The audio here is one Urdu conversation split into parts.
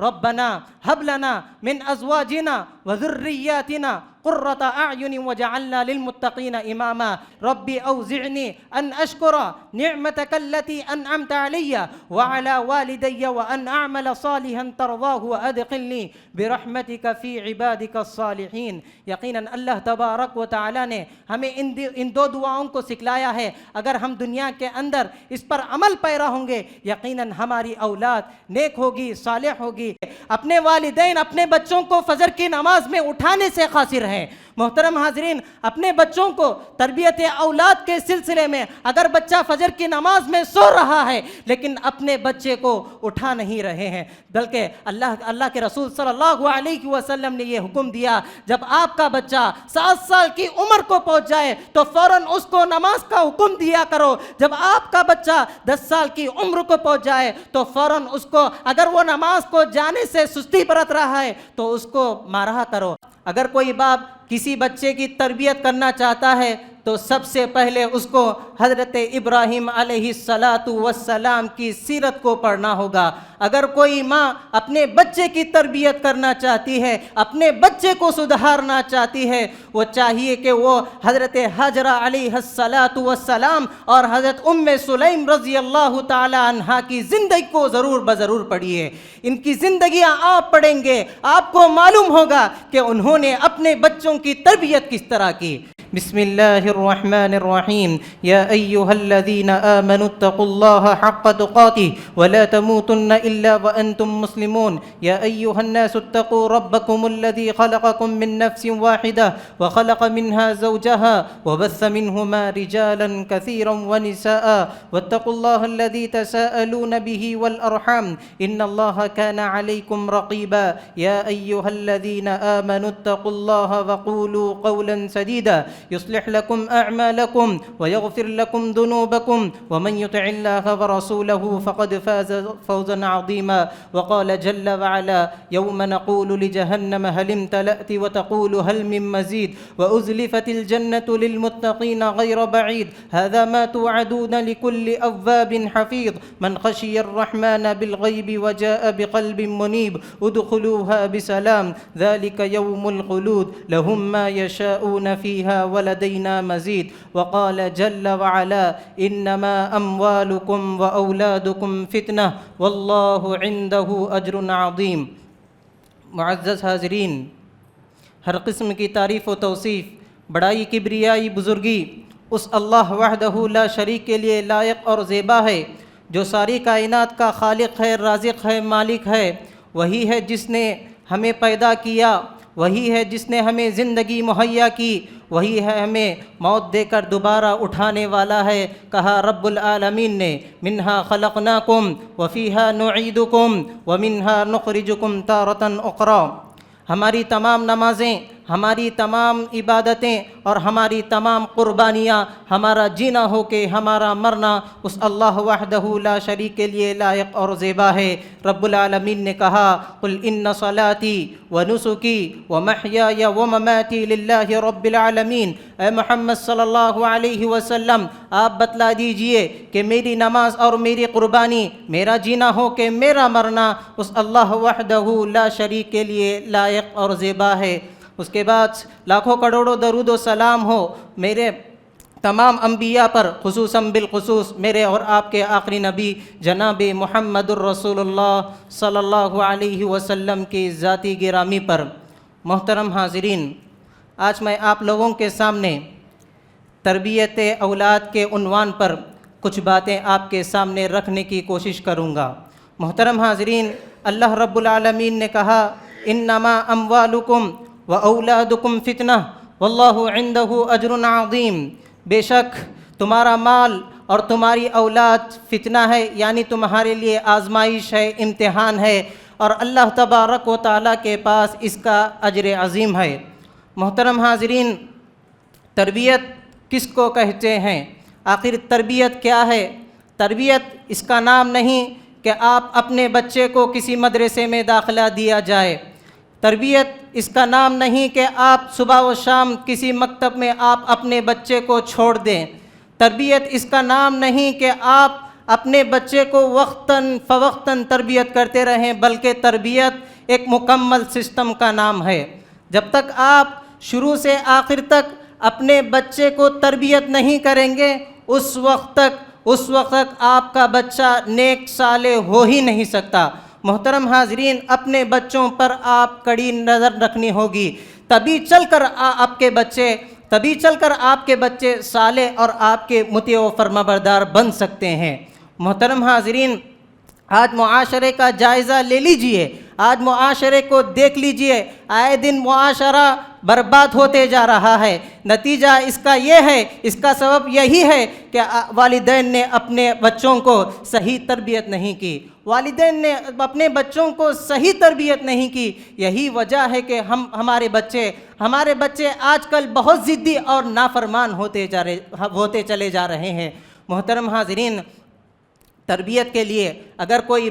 ربنا هب لنا من ازواجنا وذرياتنا قرة أعين وجعلنا للمتقين إماما ربي أوزعني أن أشكر نعمتك التي أنعمت علي وعلى والدي وأن أعمل صالحا ترضاه وأدخلني برحمتك في عبادك الصالحين. یقیناً اللہ تبارک و تعالیٰ نے ہمیں ان دو دعاؤں کو سکھلایا ہے. اگر ہم دنیا کے اندر اس پر عمل پیرا ہوں گے یقیناً ہماری اولاد نیک ہوگی, صالح ہوگی. اپنے والدین اپنے بچوں کو فجر کی نماز میں اٹھانے سے قاصر ہیں. محترم حاضرین, اپنے بچوں کو تربیت اولاد کے سلسلے میں اگر بچہ فجر کی نماز میں سو رہا ہے لیکن اپنے بچے کو اٹھا نہیں رہے ہیں, بلکہ اللہ کے رسول صلی اللہ علیہ وسلم نے یہ حکم دیا جب آپ کا بچہ 7 سال کی عمر کو پہنچ جائے تو فوراً اس کو نماز کا حکم دیا کرو. جب آپ کا بچہ 10 سال کی عمر کو پہنچ جائے تو فوراً اس کو اگر وہ نماز کو جانے سے سستی برت رہا ہے تو اس کو مارا کرو. اگر کوئی باپ کسی بچے کی تربیت کرنا چاہتا ہے تو سب سے پہلے اس کو حضرت ابراہیم علیہ السلام کی سیرت کو پڑھنا ہوگا. اگر کوئی ماں اپنے بچے کی تربیت کرنا چاہتی ہے, اپنے بچے کو سدھارنا چاہتی ہے, وہ چاہیے کہ وہ حضرت حجرہ علیہ السلام اور حضرت سلیم رضی اللہ تعالی عنہا کی زندگی کو ضرور پڑھیے. ان کی زندگیاں آپ پڑھیں گے آپ کو معلوم ہوگا کہ انہوں نے اپنے بچوں کی تربیت کس طرح کی. بسم اللہ الرحمن الرحیم. یا ایہا الذین آمنوا اتقوا اللہ حق تقاتہ ولا تموتن الا وانتم مسلمون. یا ایہا الناس اتقوا ربکم الذی خلقکم من نفس واحدہ وخلق منها زوجها وبث منہما رجالا کثیرا ونساء واتقوا اللہ الذی تساءلون به والارحام ان اللہ كان علیکم رقیبا. یا ایہا الذین آمنوا اتقوا اللہ وقولوا قولا سدیدا يصلح لكم أعمالكم ويغفر لكم ذنوبكم ومن يطع الله ورسوله فقد فاز فوزا عظيما. وقال جل وعلا يوم نقول لجهنم هل امتلأت وتقول هل من مزيد وأزلفت الجنة للمتقين غير بعيد هذا ما توعدون لكل أواب حفيظ من خشي الرحمن بالغيب وجاء بقلب منيب ادخلوها بسلام ذلك يوم الخلود لهم ما يشاءون فيها ولدينا مزيد. وقال جل وعلا انما اموالكم واولادكم فتنة والله عنده اجر عظيم. معزز حاضرین, ہر قسم کی تعریف و توصیف, بڑائی, کبریائی, بزرگی اس اللہ وحدہ لا شریک کے لیے لائق اور زیبا ہے جو ساری کائنات کا خالق ہے, رازق ہے, مالک ہے. وہی ہے جس نے ہمیں پیدا کیا, وہی ہے جس نے ہمیں زندگی مہیا کی, وہی ہے ہمیں موت دے کر دوبارہ اٹھانے والا ہے. کہا رب العالمین نے منہا خلقناکم وفیہا نعیدکم ومنہا نخرجکم تارۃ اخری. ہماری تمام نمازیں, ہماری تمام عبادتیں اور ہماری تمام قربانیاں, ہمارا جینا ہو کہ ہمارا مرنا اس اللہ وحدہ لا شریک کے لیے لائق اور زیبا ہے. رب العالمین نے کہا قل ان صلاتی ونسکی ومحیای ومماتی للہ رب العالمین. اے محمد صلی اللہ علیہ وسلم آپ بتلا دیجئے کہ میری نماز اور میری قربانی, میرا جینا ہو کہ میرا مرنا اس اللہ وحدہ لا شریک کے لیے لائق اور زیبا ہے. اس کے بعد لاکھوں کروڑوں درود و سلام ہو میرے تمام انبیاء پر, خصوصاً بالخصوص میرے اور آپ کے آخری نبی جناب محمد الرسول اللہ صلی اللہ علیہ وسلم کی ذاتی گرامی پر. محترم حاضرین, آج میں آپ لوگوں کے سامنے تربیت اولاد کے عنوان پر کچھ باتیں آپ کے سامنے رکھنے کی کوشش کروں گا. محترم حاضرین, اللہ رب العالمین نے کہا انما اموالکم وَأَوْلَادُكُمْ فِتْنَةٌ وَاللَّهُ عِنْدَهُ أَجْرٌ عَظِيمٌ. بے شک تمہارا مال اور تمہاری اولاد فتنہ ہے, یعنی تمہارے لیے آزمائش ہے, امتحان ہے, اور اللہ تبارک و تعالیٰ کے پاس اس کا اجر عظیم ہے. محترم حاضرین, تربیت کس کو کہتے ہیں؟ آخر تربیت کیا ہے؟ تربیت اس کا نام نہیں کہ آپ اپنے بچے کو کسی مدرسے میں داخلہ دیا جائے. تربیت اس کا نام نہیں کہ آپ صبح و شام کسی مکتب میں آپ اپنے بچے کو چھوڑ دیں. تربیت اس کا نام نہیں کہ آپ اپنے بچے کو وقتاً فوقتاً تربیت کرتے رہیں، بلکہ تربیت ایک مکمل سسٹم کا نام ہے۔ جب تک آپ شروع سے آخر تک اپنے بچے کو تربیت نہیں کریں گے، اس وقت تک آپ کا بچہ نیک صالح ہو ہی نہیں سکتا۔ محترم حاضرین، اپنے بچوں پر آپ کڑی نظر رکھنی ہوگی، تبھی چل کر آپ کے بچے صالح اور آپ کے مطیع و فرمانبردار بن سکتے ہیں۔ محترم حاضرین، آج معاشرے کا جائزہ لے لیجئے، آج معاشرے کو دیکھ لیجئے، آئے دن معاشرہ برباد ہوتے جا رہا ہے۔ نتیجہ اس کا یہ ہے، اس کا سبب یہی ہے کہ والدین نے اپنے بچوں کو صحیح تربیت نہیں کی، والدین نے اپنے بچوں کو صحیح تربیت نہیں کی۔ یہی وجہ ہے کہ ہمارے بچے آج کل بہت ضدی اور نافرمان ہوتے چلے جا رہے ہیں۔ محترم حاضرین، تربیت کے لیے اگر کوئی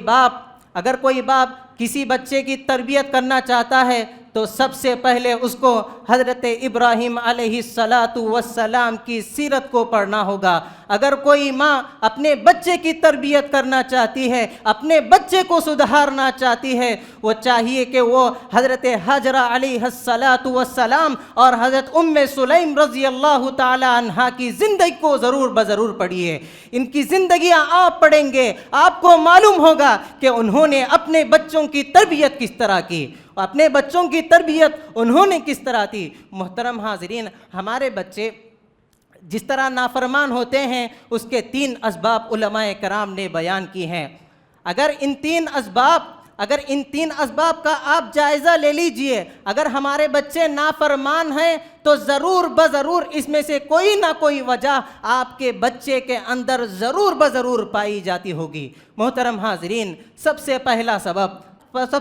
باپ کسی بچے کی تربیت کرنا چاہتا ہے تو سب سے پہلے اس کو حضرت ابراہیم علیہ السلام کی سیرت کو پڑھنا ہوگا۔ اگر کوئی ماں اپنے بچے کی تربیت کرنا چاہتی ہے، اپنے بچے کو سدھارنا چاہتی ہے، وہ چاہیے کہ وہ حضرت حجرہ علیہ السلام اور حضرت سلیم رضی اللہ تعالی عنہا کی زندگی کو ضرور پڑھیے۔ ان کی زندگیاں آپ پڑھیں گے، آپ کو معلوم ہوگا کہ انہوں نے اپنے بچوں کی تربیت کس طرح کی، اپنے بچوں کی تربیت انہوں نے کس طرح تھی۔ محترم حاضرین، ہمارے بچے جس طرح نافرمان ہوتے ہیں، اس کے 3 اسباب علماء کرام نے بیان کی ہیں۔ اگر ان تین اسباب کا آپ جائزہ لے لیجئے، اگر ہمارے بچے نافرمان ہیں تو ضرور اس میں سے کوئی نہ کوئی وجہ آپ کے بچے کے اندر ضرور پائی جاتی ہوگی۔ محترم حاضرین، سب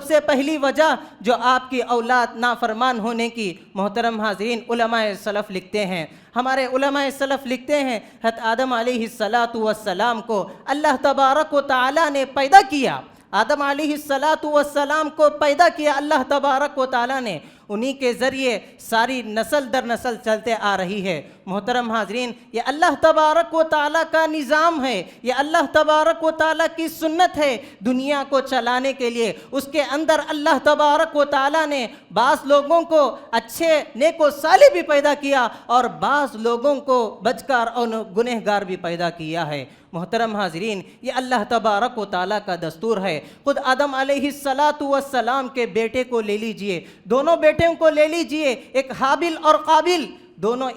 سے پہلی وجہ جو آپ کی اولاد نافرمان ہونے کی، محترم حاضرین، علماء سلف لکھتے ہیں، ہمارے علماء سلف لکھتے ہیں، حضرت آدم علیہ السلام کو اللہ تبارک و تعالی نے پیدا کیا، آدم علیہ السلام کو پیدا کیا اللہ تبارک و تعالی نے، انہی کے ذریعے ساری نسل در نسل چلتے آ رہی ہے۔ محترم حاضرین، یہ اللہ تبارک و تعالیٰ کا نظام ہے، یہ اللہ تبارک و تعالیٰ کی سنت ہے دنیا کو چلانے کے لیے۔ اس کے اندر اللہ تبارک و تعالیٰ نے بعض لوگوں کو اچھے نیک و صالح بھی پیدا کیا اور بعض لوگوں کو بدکار اور گنہگار بھی پیدا کیا ہے۔ محترم حاضرین، یہ اللہ تبارک و تعالیٰ کا دستور ہے۔ خود آدم علیہ السلام کے بیٹے کو لے لیجئے، دونوں بیٹوں کو لے لیجئے، ایک حابل اور قابل، دونوں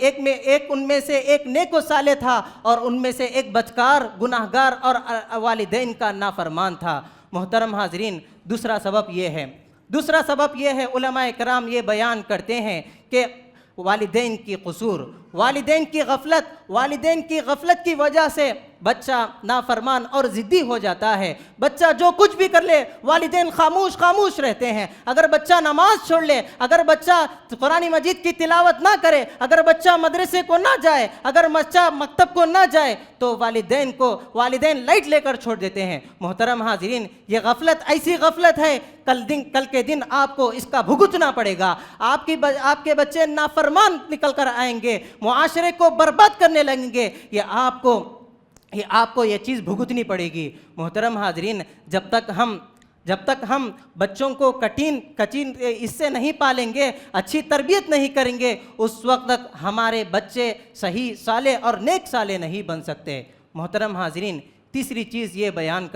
ان میں سے ایک نیک و صالح تھا اور ان میں سے ایک بدکار، گناہگار اور والدین کا نافرمان تھا۔ محترم حاضرین، دوسرا سبب یہ ہے علماء کرام یہ بیان کرتے ہیں کہ والدین کی قصور، والدین کی غفلت کی وجہ سے بچہ نافرمان اور ضدی ہو جاتا ہے۔ بچہ جو کچھ بھی کر لے، والدین خاموش رہتے ہیں۔ اگر بچہ نماز چھوڑ لے، اگر بچہ قرآن مجید کی تلاوت نہ کرے، اگر بچہ مدرسے کو نہ جائے، اگر بچہ مکتب کو نہ جائے تو والدین لائٹ لے کر چھوڑ دیتے ہیں۔ محترم حاضرین، یہ غفلت ایسی غفلت ہے، کل کے دن آپ کو اس کا بھگتنا پڑے گا۔ آپ کے بچے نافرمان نکل کر آئیں گے، معاشرے کو برباد کرنے لگیں گے، یہ آپ کو یہ چیز بھگتنی پڑے گی۔ محترم حاضرین، جب تک ہم بچوں کو کٹین اس سے نہیں پالیں گے، اچھی تربیت نہیں کریں گے، اس وقت تک ہمارے بچے صحیح صالح اور نیک صالح نہیں بن سکتے۔ محترم حاضرین، تیسری چیز یہ بیان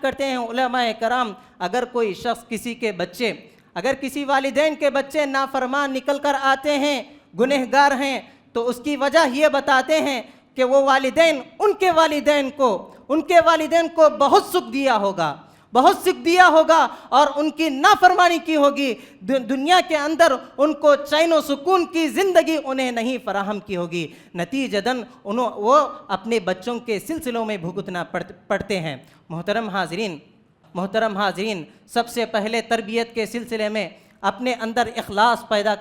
کرتے ہیں علماء کرام، اگر کوئی شخص کسی والدین کے بچے نافرمان نکل کر آتے ہیں، گنہگار ہیں، تو اس کی وجہ یہ بتاتے ہیں کہ وہ والدین ان کے والدین کو بہت سکھ دیا ہوگا اور ان کی نافرمانی کی ہوگی، دنیا کے اندر ان کو چین و سکون کی زندگی انہیں نہیں فراہم کی ہوگی، نتیجتاً وہ اپنے بچوں کے سلسلوں میں بھگتنا پڑتے ہیں۔ محترم حاضرین، سب سے پہلے تربیت کے سلسلے میں اپنے اندر اخلاص پیدا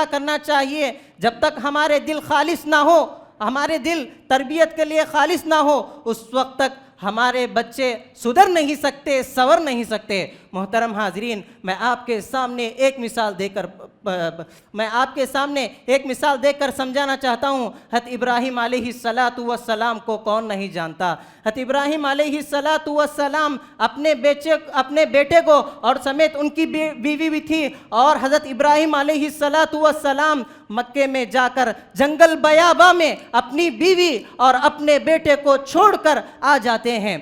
کرنا چاہیے۔ جب تک ہمارے دل خالص نہ ہو، ہمارے دل تربیت کے لیے خالص نہ ہو، اس وقت تک ہمارے بچے سدھر نہیں سکتے، سنور نہیں سکتے۔ محترم حاضرین، میں آپ کے سامنے ایک مثال دے کر میں آپ کے سامنے ایک مثال دیکھ کر سمجھانا چاہتا ہوں۔ حضرت ابراہیم علیہ السلام کو کون نہیں جانتا؟ حضرت ابراہیم علیہ السلام اپنے بیٹے کو اور سمیت ان کی بیوی بھی تھی، اور حضرت ابراہیم علیہ السلام مکے میں جا کر جنگل بیاباں میں اپنی بیوی اور اپنے بیٹے کو چھوڑ کر آ جاتے ہیں۔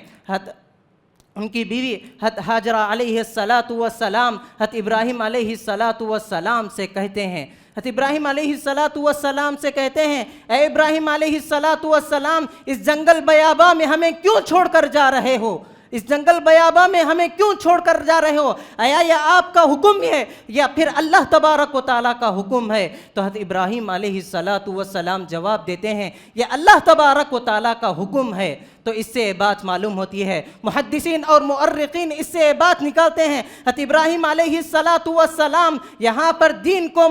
ان کی بیوی حضرت ہاجرہ علیہ السلام حضرت ابراہیم علیہ السلام سے کہتے ہیں، حضرت ابراہیم علیہ السلام سے کہتے ہیں، اے ابراہیم علیہ السلام، اس جنگل بیاباں میں ہمیں کیوں چھوڑ کر جا رہے ہو؟ اس جنگل بیاباں میں ہمیں کیوں چھوڑ کر جا رہے ہو؟ آیا یہ آپ کا حکم ہے یا پھر اللہ تبارک و تعالیٰ کا حکم ہے؟ تو حضرت ابراہیم علیہ السلام جواب دیتے ہیں، یہ اللہ تبارک و تعالیٰ کا حکم ہے۔ تو اس سے بات معلوم ہوتی ہے، محدثین اور مؤرخین اس سے بات نکالتے ہیں، حضرت ابراہیم علیہ السلام یہاں پر دین کو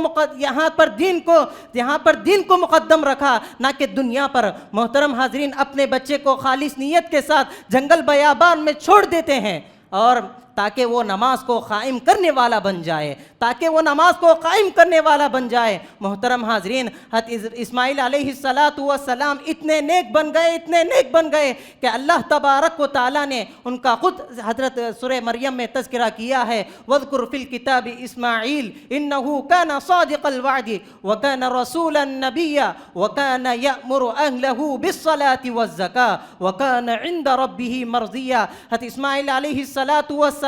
مقدم رکھا، نہ کہ دنیا پر۔ محترم حاضرین، اپنے بچے کو خالص نیت کے ساتھ جنگل بیابان میں چھوڑ دیتے ہیں، اور تاکہ وہ نماز کو قائم کرنے والا بن جائے، محترم حاضرین، حضرت اسماعیل علیہ السلام اتنے نیک بن گئے کہ اللہ تبارک و تعالیٰ نے ان کا خود حضرت سورہ مریم میں تذکرہ کیا ہے، وَاذْكُرْ فِي الْكِتَابِ إِسْمَاعِيلَ إِنَّهُ كَانَ صَادِقَ الْوَعْدِ وَكَانَ رَسُولًا نَبِيًّا وَكَانَ يَأْمُرُ أَهْلَهُ بِالصَّلَاةِ وَالزَّكَاةِ وَكَانَ عِندَ رَبِّهِ مَرْضِيًّا۔ حضرت اسماعیل علیہ السلام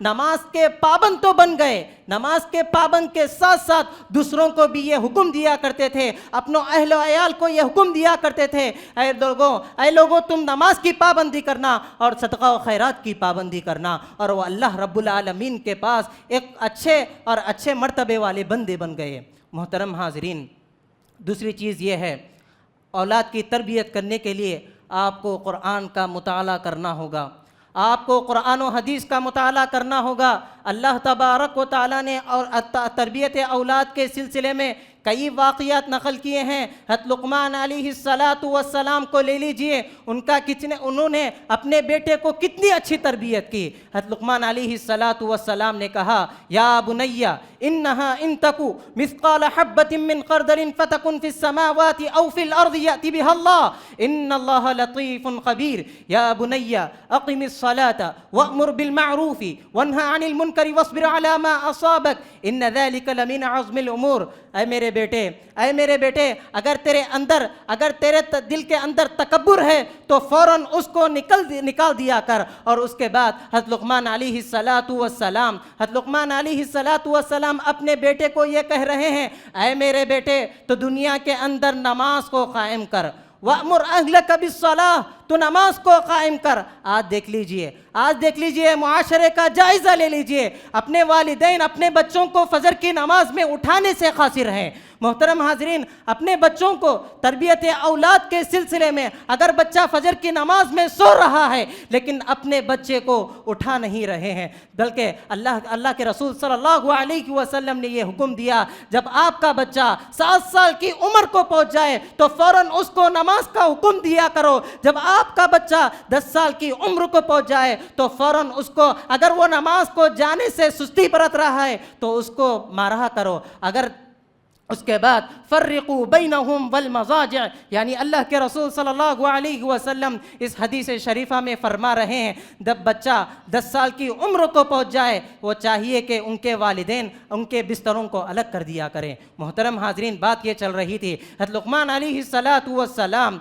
نماز کے پابند تو بن گئے، نماز کے پابند کے ساتھ ساتھ دوسروں کو بھی یہ حکم دیا کرتے تھے، اپنوں اہل و عیال کو یہ حکم دیا کرتے تھے، اے لوگوں تم نماز کی پابندی کرنا اور صدقہ و خیرات کی پابندی کرنا، اور وہ اللہ رب العالمین کے پاس ایک اچھے مرتبے والے بندے بن گئے۔ محترم حاضرین، دوسری چیز یہ ہے، اولاد کی تربیت کرنے کے لیے آپ کو قرآن کا مطالعہ کرنا ہوگا، آپ کو قرآن و حدیث کا مطالعہ کرنا ہوگا۔ اللہ تبارک و تعالیٰ نے اور تربیت اولاد کے سلسلے میں کئی واقعات نقل کیے ہیں۔ حضرت لقمان علیہ السلام کو لے لیجئے، انہوں نے اپنے بیٹے کو کتنی اچھی تربیت کی۔ حضرت لقمان علیہ السلام نے کہا، یا بنی انہا ان تکو مثقال حبۃ من خردل فتکن فی السماوات او فی الارض یأتی بها اللہ ان اللہ لطیف خبیر۔ یا بنی اقم الصلاة وأمر بالمعروف وانہا عن المنکر واصبر علی ما اصابک ان ذلک لمن عزم الامور۔ اے میرے بیٹے، اگر تیرے دل کے اندر تکبر ہے تو فوراً اس کو نکال دیا کر۔ اور اس کے بعد حضرت لقمان علیہ السلام اپنے بیٹے کو یہ کہہ رہے ہیں، اے میرے بیٹے، تو دنیا کے اندر نماز کو قائم کر، وَأْمُرْ أَهْلَكَ بِالصَّلَاةِ، تو نماز کو قائم کر۔ آج دیکھ لیجئے معاشرے کا جائزہ لے لیجئے، اپنے والدین اپنے بچوں کو فجر کی نماز میں اٹھانے سے قاصر ہیں۔ محترم حاضرین، اپنے بچوں کو تربیت اولاد کے سلسلے میں، اگر بچہ فجر کی نماز میں سو رہا ہے لیکن اپنے بچے کو اٹھا نہیں رہے ہیں، بلکہ اللہ کے رسول صلی اللہ علیہ وسلم نے یہ حکم دیا، جب آپ کا بچہ 7 سال کی عمر کو پہنچ جائے تو فوراً اس کو نماز کا حکم دیا کرو۔ جب آپ کا بچہ 10 سال کی عمر کو پہنچ جائے تو فوراً اس کو، اگر وہ نماز کو جانے سے سستی برت رہا ہے تو اس کو مارا کرو۔ اگر اس کے بعد فرقوا بینہم والمضاجع، یعنی اللہ کے رسول صلی اللہ علیہ وسلم اس حدیث شریفہ میں فرما رہے ہیں، جب بچہ 10 سال کی عمر کو پہنچ جائے وہ چاہیے کہ ان کے والدین ان کے بستروں کو الگ کر دیا کریں۔ محترم حاضرین، بات یہ چل رہی تھی، حضرت لقمان علیہ السلام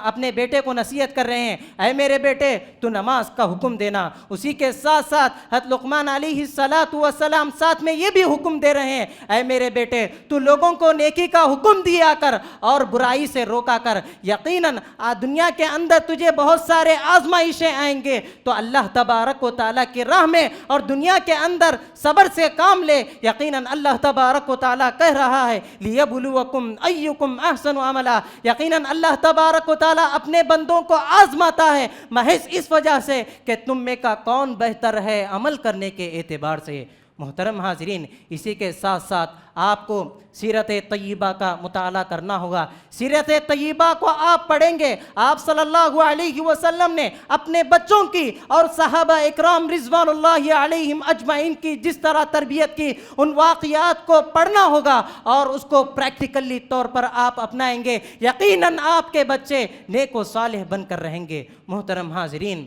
اپنے بیٹے کو نصیحت کر رہے ہیں، اے میرے بیٹے تو نماز کا حکم دینا۔ اسی کے ساتھ ساتھ حضرت لقمان علیہ السلام ساتھ میں یہ بھی حکم دے رہے ہیں، اے میرے بیٹے تو لوگوں کو نیکی کا حکم دیا کر اور برائی سے روکا کر۔ یقیناً دنیا کے اندر تجھے بہت سارے آزمائشیں آئیں گے، تو اللہ تبارک و تعالیٰ کی راہ میں اور دنیا کے اندر صبر سے کام لے۔ یقیناً اللہ تبارک و تعالیٰ کہہ رہا ہے، لِيَبْلُوَكُمْ أَيُّكُمْ أَحْسَنُ عَمَلًا۔ یقیناً اللہ تبارک و تعالیٰ اپنے بندوں کو آزماتا ہے محض اس وجہ سے کہ تم میں کا کون بہتر ہے عمل کرنے کے اعتبار سے۔ محترم حاضرین، اسی کے ساتھ ساتھ آپ کو سیرت طیبہ کا مطالعہ کرنا ہوگا۔ سیرت طیبہ کو آپ پڑھیں گے، آپ صلی اللہ علیہ وسلم نے اپنے بچوں کی اور صحابہ اکرام رضوان اللہ علیہم اجمعین کی جس طرح تربیت کی، ان واقعات کو پڑھنا ہوگا اور اس کو پریکٹیکلی طور پر آپ اپنائیں گے، یقیناً آپ کے بچے نیک و صالح بن کر رہیں گے۔ محترم حاضرین،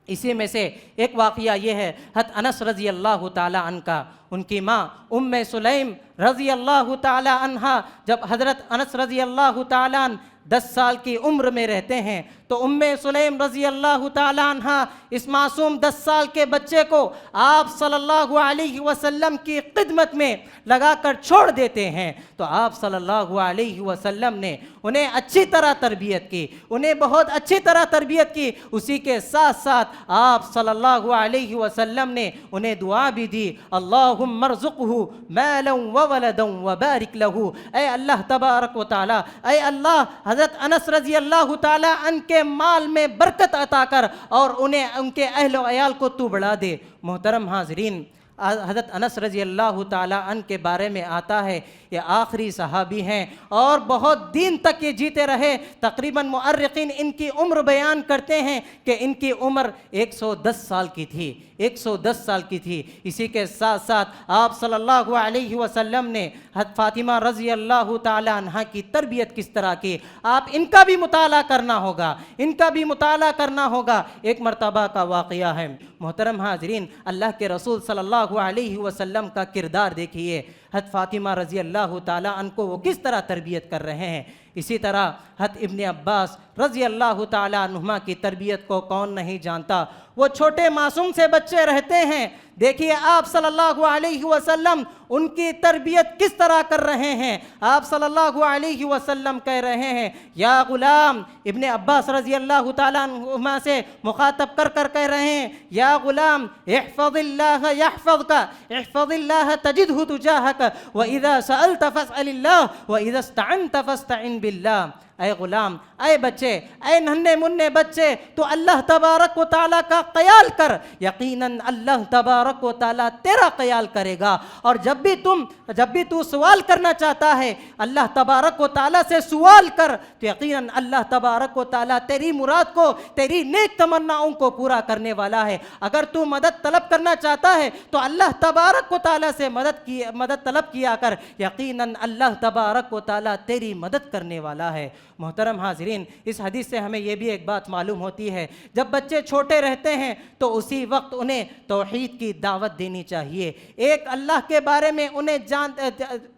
اسی میں سے ایک واقعہ یہ ہے حضرت انس رضی اللہ تعالی عنہ کا۔ ان کی ماں ام سلیم رضی اللہ تعالی عنہ، جب حضرت انس رضی اللہ تعالی عنہ 10 سال کی عمر میں رہتے ہیں تو ام سلیم رضی اللہ تعالی عنہ اس معصوم 10 سال کے بچے کو آپ صلی اللہ علیہ وسلم کی خدمت میں لگا کر چھوڑ دیتے ہیں۔ تو آپ صلی اللہ علیہ وسلم نے انہیں اچھی طرح تربیت کی، انہیں بہت اچھی طرح تربیت کی۔ اسی کے ساتھ ساتھ آپ صلی اللہ علیہ وسلم نے انہیں دعا بھی دی، اللہم ارزقہ مالا وولدا وبارک لہ، اے اللہ تبارک و تعالی، اے اللہ حضرت انس رضی اللہ تعالی عنہ کے مال میں برکت عطا کر اور انہیں ان کے اہل و عیال کو تو بڑھا دے۔ محترم حاضرین، حضرت انس رضی اللہ تعالی عنہ کے بارے میں آتا ہے یہ آخری صحابی ہیں اور بہت دین تک یہ جیتے رہے۔ تقریباً مؤرخین ان کی عمر بیان کرتے ہیں کہ ان کی عمر 110 سال کی تھی، 110 سال کی تھی۔ اسی کے ساتھ ساتھ آپ صلی اللہ علیہ وسلم نے حضرت فاطمہ رضی اللہ تعالی عنہ کی تربیت کس طرح کی، آپ ان کا بھی مطالعہ کرنا ہوگا، ان کا بھی مطالعہ کرنا ہوگا۔ ایک مرتبہ کا واقعہ ہے محترم حاضرین، اللہ کے رسول صلی اللہ علیہ وسلم کا کردار دیکھیے، حضرت فاطمہ رضی اللہ تعالیٰ عنہ کو وہ کس طرح تربیت کر رہے ہیں۔ اسی طرح حضرت ابن عباس رضی اللہ تعالیٰ عنہما کی تربیت کو کون نہیں جانتا، وہ چھوٹے معصوم سے بچے رہتے ہیں، دیکھیے آپ صلی اللہ علیہ وسلم ان کی تربیت کس طرح کر رہے ہیں۔ آپ صلی اللہ علیہ وسلم کہہ رہے ہیں یا غلام، ابن عباس رضی اللہ تعالیٰ عنہما سے مخاطب کر کر کہہ رہے ہیں یا غلام احفظ اللہ یحفظک، احفظ اللہ تجدہ تجاہک، وَإِذَا سَأَلْتَ فَاسْأَلِ اللَّهِ وَإِذَا اسْتَعَنْتَ فَاسْتَعِنْ بِاللَّهِ۔ اے غلام، اے بچے، اے ننھے منھے بچے، تو اللہ تبارک و تعالیٰ کا خیال کر، یقیناً اللہ تبارک و تعالیٰ تیرا خیال کرے گا۔ اور جب بھی تو سوال کرنا چاہتا ہے اللہ تبارک و تعالیٰ سے سوال کر، تو یقیناً اللہ تبارک و تعالیٰ تیری مراد کو، تیری نیک تمناؤں کو پورا کرنے والا ہے۔ اگر تو مدد طلب کرنا چاہتا ہے تو اللہ تبارک و تعالیٰ سے مدد طلب کیا کر، یقیناً اللہ تبارک و تعالیٰ تیری مدد کرنے والا ہے۔ محترم حاضرین، اس حدیث سے ہمیں یہ بھی ایک بات معلوم ہوتی ہے، جب بچے چھوٹے رہتے ہیں تو اسی وقت انہیں توحید کی دعوت دینی چاہیے، ایک اللہ کے بارے میں انہیں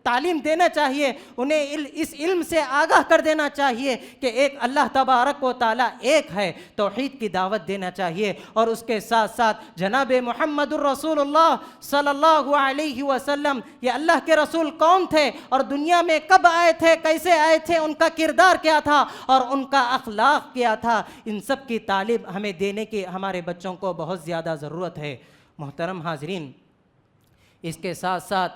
تعلیم دینا چاہیے، انہیں اس علم سے آگاہ کر دینا چاہیے کہ ایک اللہ تبارک و تعالیٰ ایک ہے، توحید کی دعوت دینا چاہیے۔ اور اس کے ساتھ ساتھ جناب محمد الرسول اللہ صلی اللہ علیہ وسلم، یہ اللہ کے رسول کون تھے اور دنیا میں کب آئے تھے، کیسے آئے تھے، ان کا کردار کیا تھا اور ان کا اخلاق کیا تھا، ان سب کی تعلیم ہمیں دینے کی ہمارے بچوں کو بہت زیادہ ضرورت ہے۔ محترم حاضرین، اس کے ساتھ ساتھ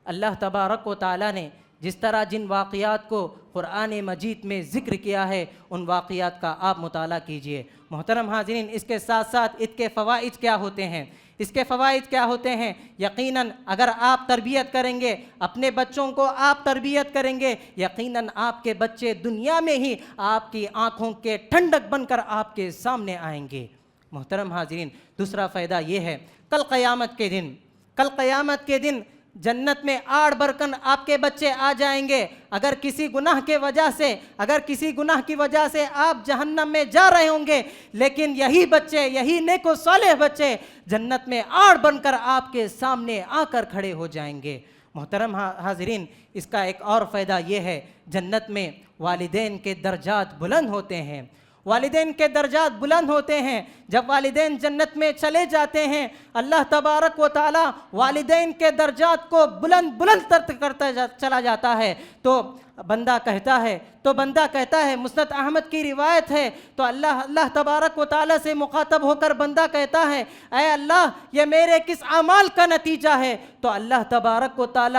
اللہ تبارک و تعالیٰ نے جس طرح جن واقعات کو قرآن مجید میں ذکر کیا ہے ان واقعات کا آپ مطالعہ کیجئے۔ محترم حاضرین، اس کے ساتھ ساتھ اس کے فوائد کیا ہوتے ہیں، اس کے فوائد کیا ہوتے ہیں؟ یقیناً اگر آپ تربیت کریں گے، اپنے بچوں کو آپ تربیت کریں گے، یقیناً آپ کے بچے دنیا میں ہی آپ کی آنکھوں کے ٹھنڈک بن کر آپ کے سامنے آئیں گے۔ محترم حاضرین، دوسرا فائدہ یہ ہے، کل قیامت کے دن جنت میں آڑ برکن آپ کے بچے آ جائیں گے۔ اگر کسی گناہ کی وجہ سے آپ جہنم میں جا رہے ہوں گے، لیکن یہی بچے، یہی نیک و صالح بچے جنت میں آڑ بن کر آپ کے سامنے آ کر کھڑے ہو جائیں گے۔ محترم حاضرین، اس کا ایک اور فائدہ یہ ہے، جنت میں والدین کے درجات بلند ہوتے ہیں، والدین کے درجات بلند ہوتے ہیں۔ جب والدین جنت میں چلے جاتے ہیں، اللہ تبارک و تعالی والدین کے درجات کو بلند کرتا چلا جاتا ہے۔ تو بندہ کہتا ہے مسند احمد کی روایت ہے، تو اللہ تبارک و تعالی سے مخاطب ہو کر بندہ کہتا ہے اے اللہ یہ میرے کس اعمال کا نتیجہ ہے؟ تو اللہ تبارک و تعالی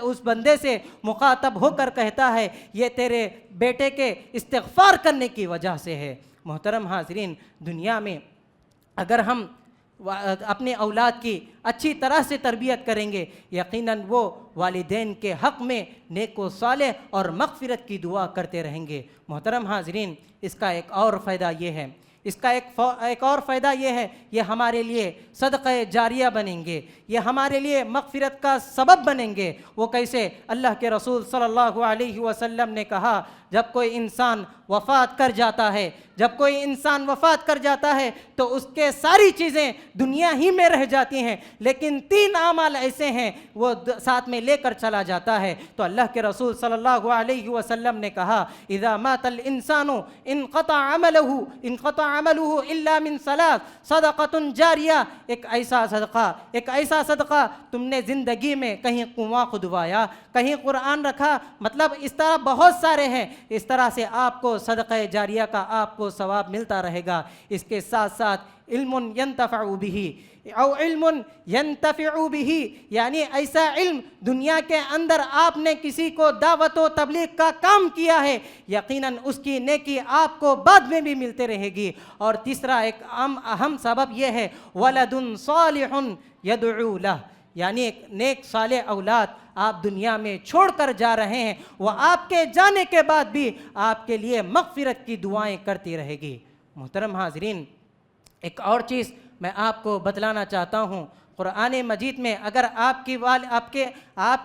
اس بندے سے مخاطب ہو کر کہتا ہے یہ تیرے بیٹے کے استغفار کرنے کی وجہ سے ہے۔ محترم حاضرین، دنیا میں اگر ہم اپنے اولاد کی اچھی طرح سے تربیت کریں گے، یقیناً وہ والدین کے حق میں نیک و صالح اور مغفرت کی دعا کرتے رہیں گے۔ محترم حاضرین، اس کا ایک اور فائدہ یہ ہے، اس کا ایک اور فائدہ یہ ہے، یہ ہمارے لیے صدقہ جاریہ بنیں گے، یہ ہمارے لیے مغفرت کا سبب بنیں گے۔ وہ کیسے؟ اللہ کے رسول صلی اللہ علیہ وسلم نے کہا، جب کوئی انسان وفات کر جاتا ہے، جب کوئی انسان وفات کر جاتا ہے تو اس کے ساری چیزیں دنیا ہی میں رہ جاتی ہیں، لیکن 3 اعمال ایسے ہیں وہ ساتھ میں لے کر چلا جاتا ہے۔ تو اللہ کے رسول صلی اللہ علیہ وسلم نے کہا، اذا مات الانسان انقطع عمله الا من 3 صدقۃ جاریہ، ایک ایسا صدقہ تم نے زندگی میں کہیں کنواں کھدوایا، کہیں قرآن رکھا، مطلب اس طرح بہت سارے ہیں، اس طرح سے آپ کو صدقہ جاریہ کا آپ کو ثواب ملتا رہے گا۔ اس کے ساتھ ساتھ علم ینتفع به او علم ینتفع به، یعنی ایسا علم دنیا کے اندر آپ نے کسی کو دعوت و تبلیغ کا کام کیا ہے، یقیناً اس کی نیکی آپ کو بعد میں بھی ملتے رہے گی۔ اور تیسرا ایک اہم سبب یہ ہے، ولد صالح یدعو لہ، یعنی ایک نیک صالح اولاد آپ دنیا میں چھوڑ کر جا رہے ہیں، وہ آپ کے جانے کے بعد بھی آپ کے لیے مغفرت کی دعائیں کرتی رہے گی۔ محترم حاضرین، ایک اور چیز میں آپ کو بتلانا چاہتا ہوں، قرآن مجید میں اگر آپ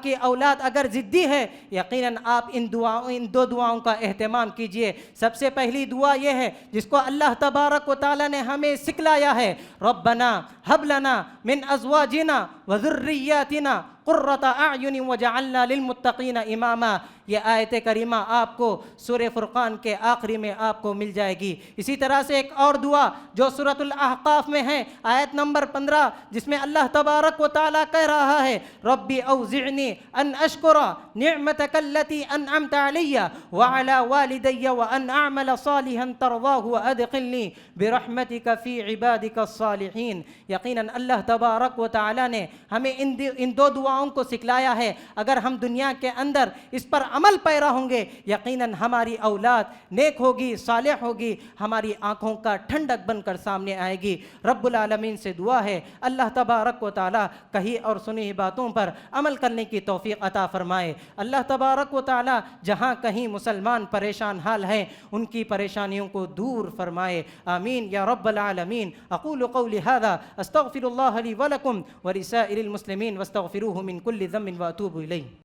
کی اولاد اگر ضدی ہے، یقیناً آپ ان 2 دعاؤں کا اہتمام کیجئے۔ سب سے پہلی دعا یہ ہے جس کو اللہ تبارک و تعالیٰ نے ہمیں سکھلایا ہے، ربنا ہب لنا من ازواجنا وذریاتنا قرۃ اعین وجعلنا للمتقین اماما۔ یہ آیت کریمہ آپ کو سورہ فرقان کے آخری میں آپ کو مل جائے گی۔ اسی طرح سے ایک اور دعا جو سورۃ الاحقاف میں ہے، آیت نمبر 15، جس میں اللہ تبارک و تعالیٰ کہہ رہا ہے، ربی اوزعنی ان اشکر نعمتک التی انعمت علی وعلی والدی وان اعمل صالحا ترضاہ وادخلنی برحمتک فی عبادک الصالحین۔ یقیناً اللہ تبارک و تعالیٰ نے ہمیں ان 2 دعاؤں کو سکھلایا ہے۔ اگر ہم دنیا کے اندر اس پر عمل پیرا ہوں گے، یقیناً ہماری اولاد نیک ہوگی، صالح ہوگی، ہماری آنکھوں کا ٹھنڈک بن کر سامنے آئے گی۔ رب العالمین سے دعا ہے اللہ تبارک و تعالیٰ کہی اور سنی باتوں پر عمل کرنے کی توفیق عطا فرمائے۔ اللہ تبارک و تعالیٰ جہاں کہیں مسلمان پریشان حال ہیں، ان کی پریشانیوں کو دور فرمائے، آمین یا رب العالمین۔ اقول قولی هذا استغفر اللہ لی ولکم ولسائر المسلمین واستغفروہ من کل ذنب واتوب الیہ۔